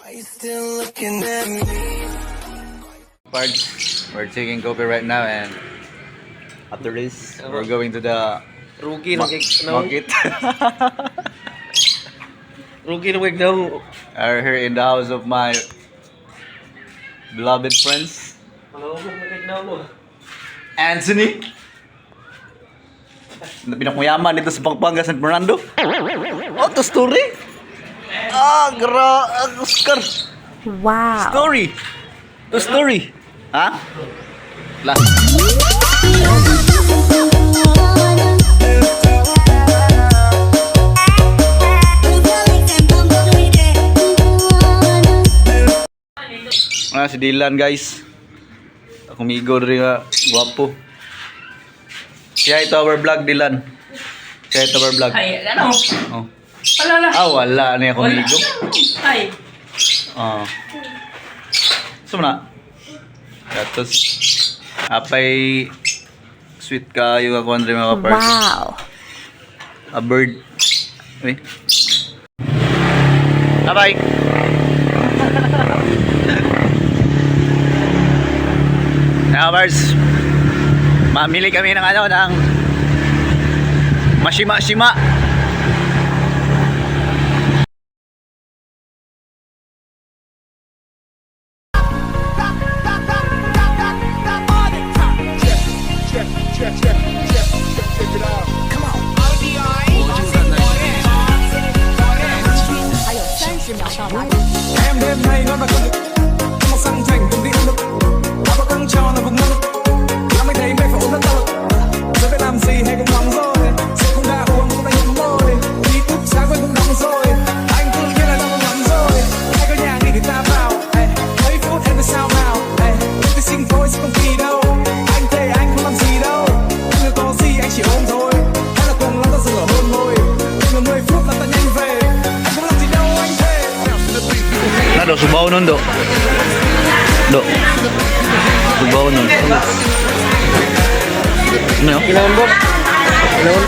Are you still looking at me? We're taking coffee right now, and after this, we're going to the Rugi no kay market. Rugi no kay daw. Are here in the house of my beloved friends, Malawag na kay daw mo. Anthony. Na pinakmayaman dito sa Pampanga, San Fernando. Oh, to story. Oscar. Wow. Story. To story. Ha? La. Si Dylan, guys. Kumigo rin nga, guwapo. Siya ito our vlog, Dylan. Siya ito our vlog. Ay, ano? Oh. Wala. Wala niya kumigo. Ay. Oh. Sumna. Tapos, apay sweet ka yung ako andre mga kapars. Wow. A bird. Uy. Bye-bye. Kapars, mamili kami ng ano, ng mashima-shima. Em đêm nay ngon và không được một sang thành từng đi ăn được ta có căng tròn là vùng năng lực năm mới thấy mày phải ổn rất tao lực giờ phải làm gì hay cũng nóng rồi sẽ không đa uống không tay nhúng môi đi túc sáng quên cũng nóng rồi anh tự nhiên là đang không nóng rồi hay có nhà nghỉ thì ta vào mấy phút em phải sao nào tôi xin thôi sẽ không kỳ đâu anh thề anh không làm gì đâu nhưng có gì anh chỉ ôm thôi hay là cùng lắm ta dừng ở hôn thôi nhưng 10 phút là ta nhanh về anh không làm gì đâu anh thề. Do, subaw nun, do. Do. Subaw nun. Ano yun? Kailangan bo. Kailangan.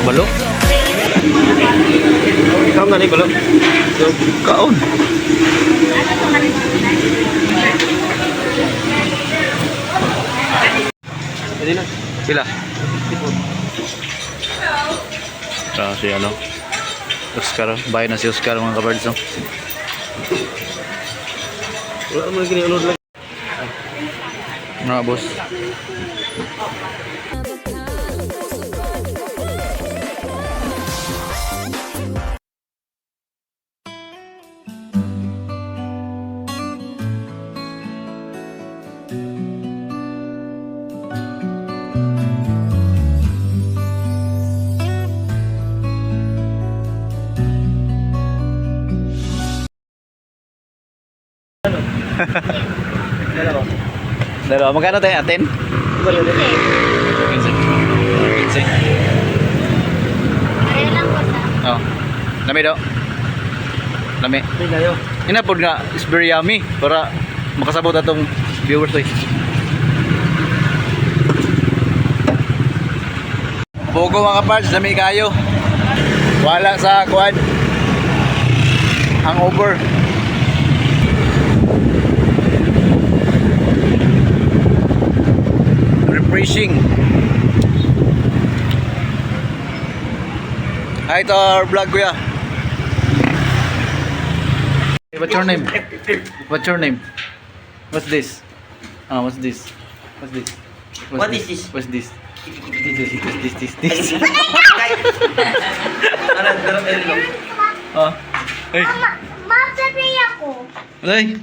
Balo? Kaon na ni balo. Kaon. Pwede na. Pila? Si ano? Oscar. Bayan na si Oscar, mga kabards. No? Wala mo gini unod lang. Mga boss. Dalawa. Magkano tayo atin? Pareho lang po sa. Oh. Lami daw. Lami. Hindi na yun. Inapod nga, is very yummy para makasabot atong viewers eh. Bogo mga parts, lami kayo. Wala sa quad. Hangover. Refreshing. Hi to our vlog, kuya. What's your name? What's your name? What's this? What's this? What's this? What is this? What's this? This. Ano, darap ay lang. Hey. Ma'am, sabi ako. Hey.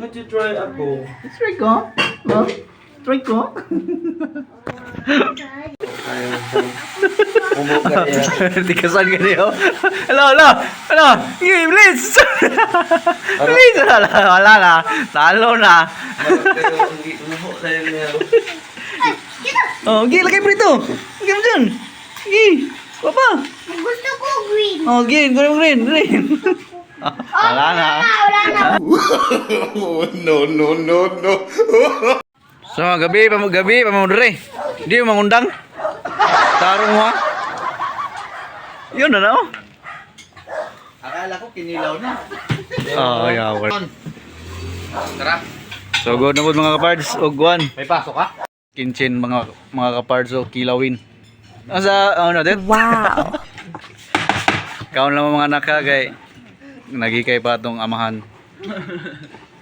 Would you try ako? Try ko. Try ko. Umuka niya. Tikasan ka niyo. Hello. Hey, please. Please. Wala na. Talo na. Umuk na yun niya. Oh, gi lagay mo dito. Lagay mo dyan. Gi. Papa. Gusto ko green. Oh, green. Green. Wala na. Wala na. No. So, gabi pamudre. Hindi mo mangundang. Tarong mo. Yun na. Akala ko kinilaw na. Oh, yawa. Tara. So good na good mga kapards. Ogwan. May pasok ka? Kinchin mga kapards o kilawin. Asa ano din? Wow. Kaon lang mga anak ka kay nagikay pa tong amahan.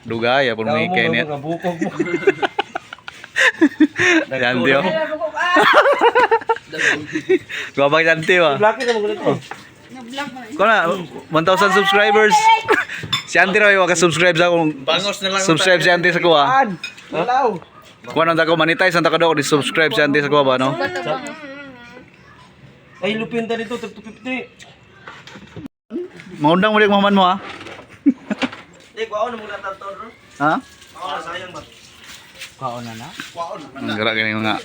Dugay apon may kay net. Bukog mo. Yantiyo. Gua bang yantiyo ah. Blaki na mo ganito. Kuna 1,000 subscribers. Si Auntie raw yung subscribe sa akong Bangos na lang. subscribe si Auntie sa kuha. Walaw. Kuha nang ako monetize ang takado ko subscribe si Auntie sa kuha ba no? Ay lupin ta dito 250. Maundang mo rin maman mo ha. Di ko na muna tanton ro. Ha? Ako na sayang ba. Ang gara gani mga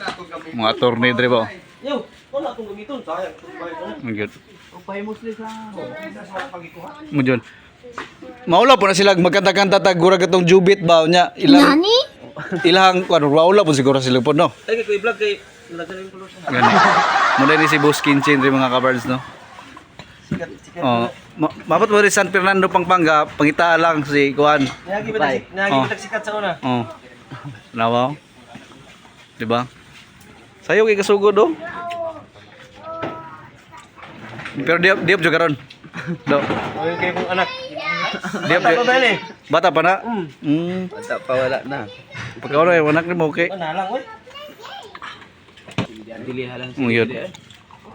attorney dre ba. Yo, wala tong gamiton sayang. Bayad ko na. Ang good. Mo John. Maula po na sila magkanta-kanta tag gurag atong jubit ba nya ilang Nani? ilang kuno maula po siguro sila po no. Ay kay vlog kay lagyan yung pulos. Gani. Muna ni si Boss Kinchin rin mga kabards no. Sikat. Oh, mabot mo rin San Fernando Pampanga, pangita lang si Kuan. Nagi kita sikat sa una. Oh. Nawaw. Di ba? Sayo kay kasugod do. Pero diop juga ron. Do. Ay kay kong anak. Diop Bata pa ba ni? Bata pa na? Bata pa wala na. Pagka wala yung anak ni mo okay. Ano lang oy. Dili halang Yun.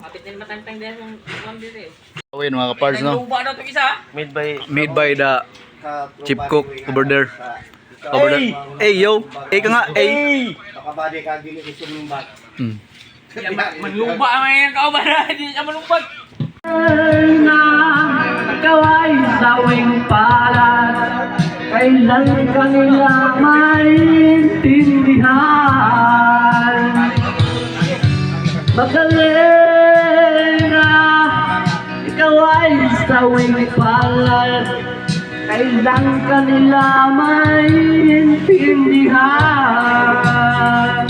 Kapit din matangtang din yung dito eh. Awin mga kapards no. Luba na ito isa. Made by The chip cook over there. Over there. Hey yo. Hey ka nga. Hey. Kakabade ka dili isumbat. Magluba ang mga kauban na. Hindi siya malumpat. Ikaw ay sawing palad, kailan ka nila maintindihan? Magaling na, ikaw ay sawing palad, kailan ka nila maintindihan?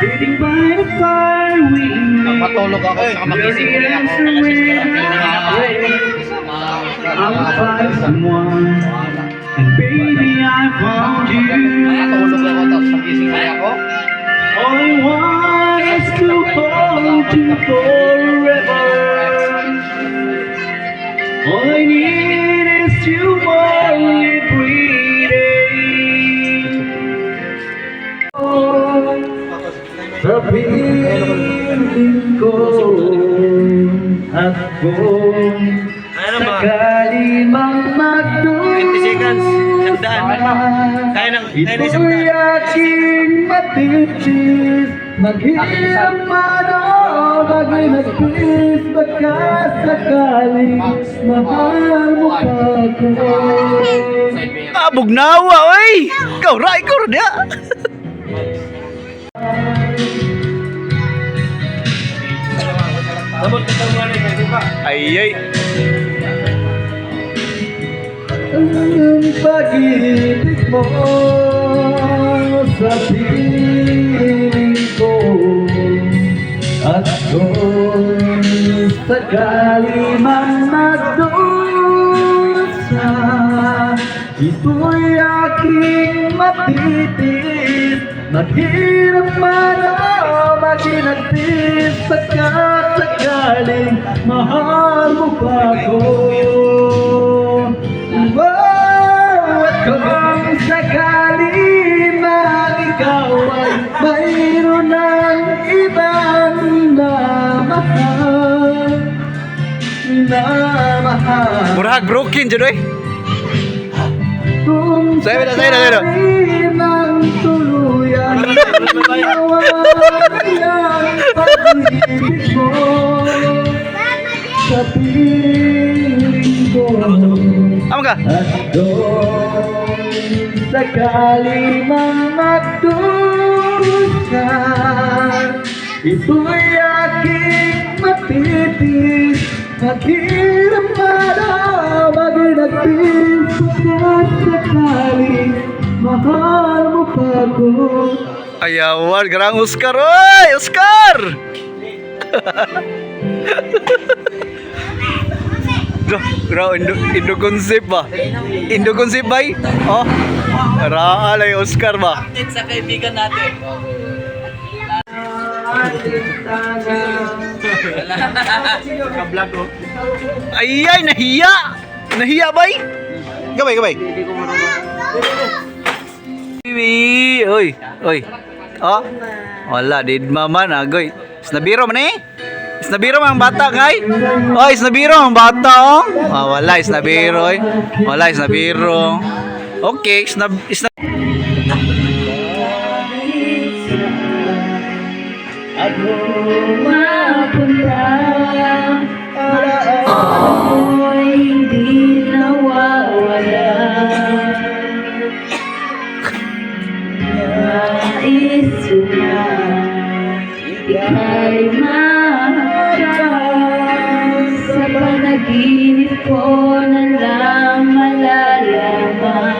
Sitting by the fire, waiting. Matulog ako sa magising ko ako. I'll find someone, and baby I found you. Matulog ako tapos magising ako. All I want is to hold you forever. All I need is you every day. Oh, sa piling ko at kung Ano ba? sakali mang 20 seconds. Sandaan. Kaya ng ito'y sandaan. aking matitis. Maghirap man o maginagpis, baka sakaling mahal mo pa ko. Bugnawa oy. Ikaw ra ikaw ra dia. Sabot ka tawag ni kay Buka. Ay. Ang pag-ibig mo sa piling ko at kung sakali man magdusa, ito'y aking matitis. Maghirap man o maginagpis, pagkat sakaling mahal mo pa ko. Wow, at kung sakali man ikaw ay mayroon ng ibang mahal, Murag broken jud oy. kung Sayo na. sakali man tuluyan ang pag-ibig mo sa piling ko. Amo ka? At doon sakali mang magdusa, ito'y aking matitis. Maghirap man o maginagpis, pagkat sakali mahal mo pa ko. Ayawan garang Oscar oy, Oscar. Indo concept ba? Indo concept ba? Oh. Raalay Oscar ba? Sa kaibigan natin. Ka-vlog ko. Ay, nahiya! Nahiya bay? Gabay, gabay. Bibi, oy, oy. Oh. Wala, did mama na, goy. Isnabiro man eh. Isnabiro man ang bata, kay. Oh, isnabiro ang bata, oh. Ah, wala, isnabiro, eh. Wala, isnabiro. Okay, isnab... Ika'y maharap sa panaginip ko na lang malalaman.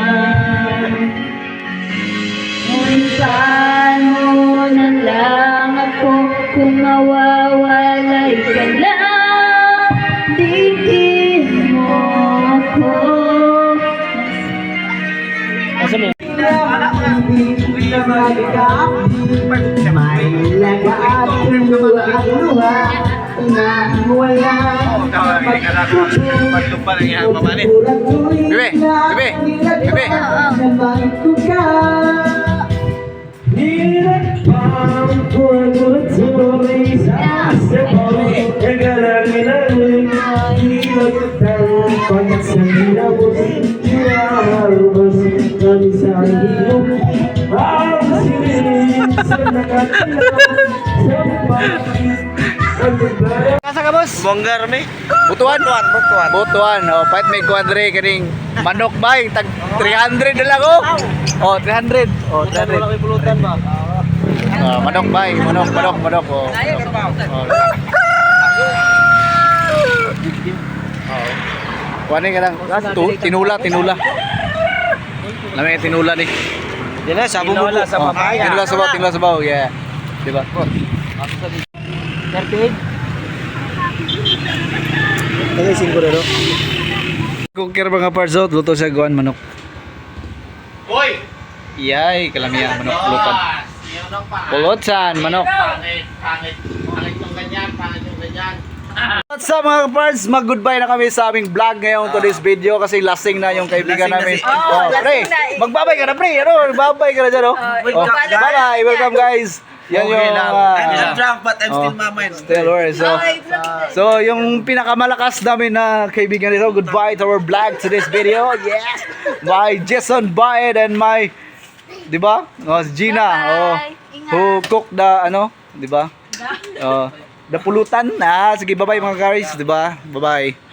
Ngunit paano na lang ako kung mawawalay ka lang? Digin mo ako. Bebe, bebe, bebe. Kasa ka, boss? Bonggar me. Butuan. Butuan. Oh, fight may kuadre kaning manok bay tag 300 na lang oh. Oh, 300. Oh, 300. Wala kay pulutan ba? Manok bay, manok oh. Oh. Kuhanin ka lang. Tinula. Lamay tinula ni. Yan na, sa bubulo. Sa mamaya. Tinula sabaw. Yeah. Diba? Tagay 5 rin, no? Kukir mga parts out, luto siya gawan manok. Hoy! Iyay, kalamiya manok pulutan. Pulutan, manok. Pangit yung ganyan. What's up mga parts? Mag-goodbye na kami sa aming vlog ngayon to this video kasi lasing na yung kaibigan namin. Oh, pre, magbabay ka na pre. Ano, magbabay ka na dyan, oh. Bye-bye, welcome guys. Yan yung I'm drunk but I'm still mamain. still worry. So yung pinakamalakas namin na kaibigan nito, goodbye to our vlog to this video. Yes. By Jason Baed and my, di ba? Oh, Gina. Oh, who cooked the ano, di ba? The pulutan. Sige, bye-bye mga guys, di ba? Bye-bye.